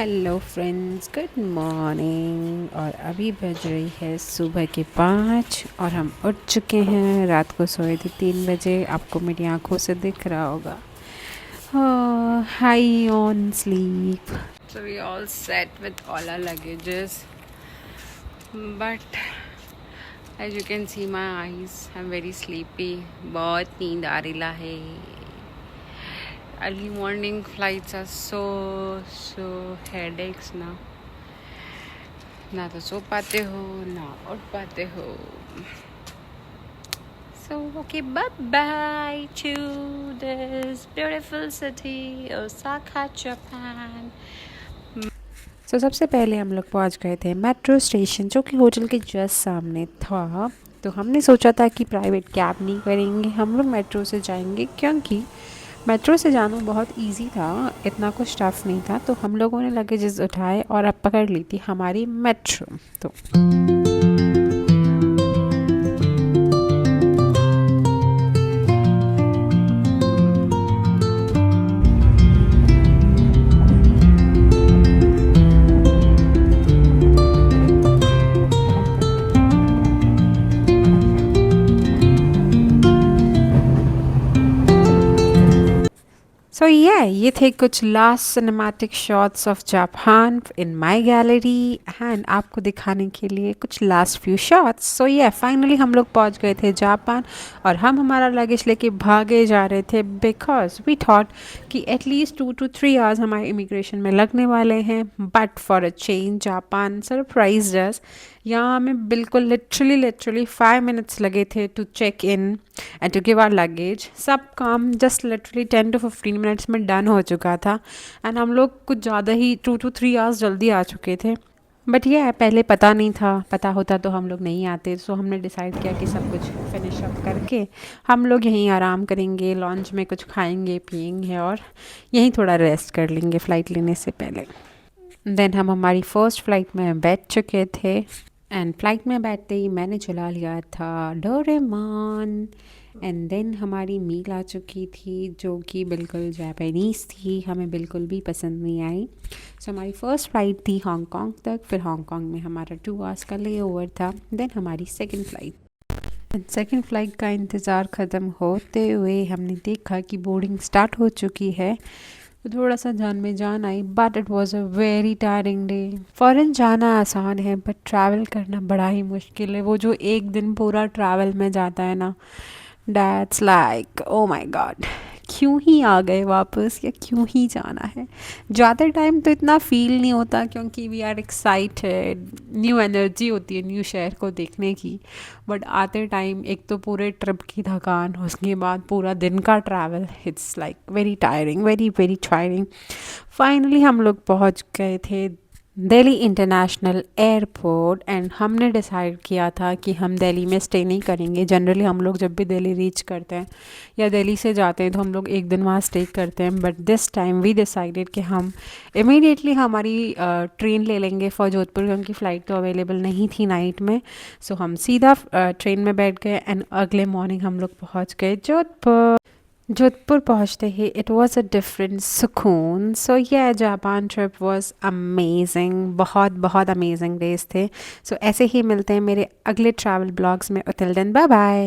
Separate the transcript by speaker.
Speaker 1: Hello friends, good morning. और अभी बज रही है सुबह के 5 और हम उठ चुके हैं। रात को सोए थे 3 बजे, आपको मेरी आंखों से दिख रहा होगा। High on sleep, so we all set with all our luggages, but as you can see my eyes I am very sleepy. बहुत नींद आ रही है। Early morning flights are so headaches ना तो सो पाते हो ना उठ पाते हो। So okay, bye bye to this beautiful city Osaka, Japan. So सबसे पहले हम लोग पहुंच गए थे मेट्रो स्टेशन, जो कि होटल के जस्ट सामने था। तो हमने सोचा था कि प्राइवेट कैब नहीं करेंगे, हम लोग मेट्रो से जाएंगे, क्योंकि मेट्रो से जाना बहुत इजी था, इतना कुछ टफ नहीं था। तो हम लोगों ने लगेजेस उठाए और अब पकड़ ली थी हमारी मेट्रो। तो ये थे कुछ last cinematic shots of Japan in my gallery, and आपको दिखाने के लिए कुछ लास्ट फ्यू शॉट्स। फाइनली हम लोग पहुंच गए थे जापान, और हम हमारा लगेज लेके भागे जा रहे थे, बिकॉज वी थॉट कि एटलीस्ट 2 to 3 आवर्स हमारे इमिग्रेशन में लगने वाले हैं। But for a change Japan surprise us. यहाँ हमें बिल्कुल लिटरली 5 मिनट्स लगे थे to check in and to give our luggage. सब काम जस्ट लिटरली 10 to 15 मिनट्स में डन हो चुका था, एंड हम लोग कुछ ज़्यादा ही 2 to 3 आवर्स जल्दी आ चुके थे। बट ये पहले पता नहीं था, पता होता तो हम लोग नहीं आते। सो हमने डिसाइड किया कि सब कुछ फिनिश अप करके हम लोग यहीं आराम करेंगे, लॉन्च में कुछ खाएंगे पिएंगे और यहीं थोड़ा रेस्ट कर लेंगे फ़्लाइट लेने से पहले। देन हम हमारी फ़र्स्ट फ़्लाइट में बैठ चुके थे, एंड फ्लाइट में बैठते ही मैंने चला लिया था डोरेमोन। एंड देन हमारी मील आ चुकी थी, जो कि बिल्कुल जापानीज़ थी, हमें बिल्कुल भी पसंद नहीं आई। सो हमारी फ़र्स्ट फ़्लाइट थी हांगकांग तक, फिर हांगकांग में हमारा 2 आवर्स का ले ओवर था। देन हमारी सेकंड फ़्लाइट का इंतज़ार ख़त्म होते हुए हमने देखा कि बोर्डिंग स्टार्ट हो चुकी है। तो थोड़ा सा जान में जान आई, but it was a very tiring day. Foreign जाना आसान है, बट ट्रैवल करना बड़ा ही मुश्किल है। वो जो एक दिन पूरा ट्रैवल में जाता है ना, that's like oh my God, क्यों ही आ गए वापस, या क्यों ही जाना है। जाते टाइम तो इतना फील नहीं होता, क्योंकि we are excited, new energy होती है न्यू शहर को देखने की। बट आते टाइम एक तो पूरे ट्रिप की थकान, उसके बाद पूरा दिन का travel, it's like very tiring, very very tiring. Finally हम लोग पहुंच गए थे दिल्ली इंटरनेशनल एयरपोर्ट, एंड हमने डिसाइड किया था कि हम दिल्ली में स्टे नहीं करेंगे। जनरली हम लोग जब भी दिल्ली रीच करते हैं या दिल्ली से जाते हैं तो हम लोग एक दिन वहाँ स्टे करते हैं, but this time we decided कि हम इमीडिएटली हमारी ट्रेन ले लेंगे फॉर जोधपुर, क्योंकि फ़्लाइट तो अवेलेबल नहीं थी नाइट में। सो हम सीधा ट्रेन में बैठ गए, एंड अगले मॉर्निंग हम लोग पहुँच गए जोधपुर। जोधपुर पहुंचते ही इट वाज अ डिफरेंट सुकून। जापान ट्रिप वाज अमेजिंग, बहुत बहुत अमेजिंग डेज थे। ऐसे ही मिलते हैं मेरे अगले ट्रैवल ब्लॉग्स में। Till then bye bye.